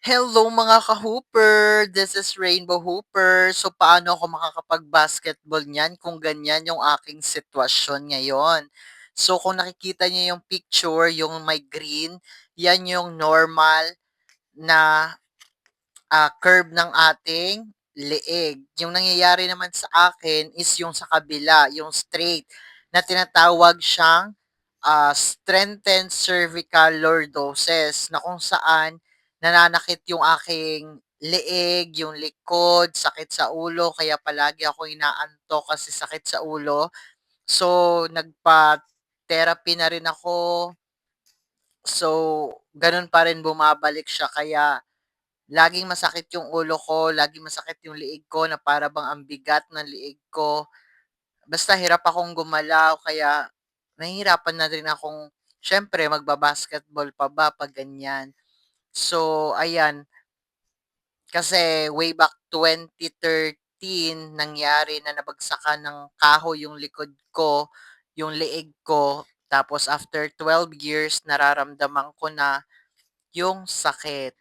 Hello mga ka-hooper! This is Rainbow Hooper. So paano ako makakapag-basketball niyan kung ganyan yung aking sitwasyon ngayon? So kung nakikita niyo yung picture, yung may green, yan yung normal na curve ng ating leeg. Yung nangyayari naman sa akin is yung sa kabila, yung straight, na tinatawag siyang strengthened cervical lordosis na kung saan nananakit yung aking leeg, yung likod, sakit sa ulo, kaya palagi ako inaantok kasi sakit sa ulo. So, nagpa-therapy na rin ako. So, ganun pa rin bumabalik siya kaya laging masakit yung ulo ko, laging masakit yung liig ko na para bang ang bigat ng liig ko. Basta hirap akong gumalaw kaya nahihirapan na rin akong siyempre magba-basketball pa ba 'pag ganyan. So, ayan, kasi way back 2013 nangyari na nabagsakan ng kahoy yung likod ko, yung leeg ko. Tapos after 12 years nararamdaman ko na yung sakit.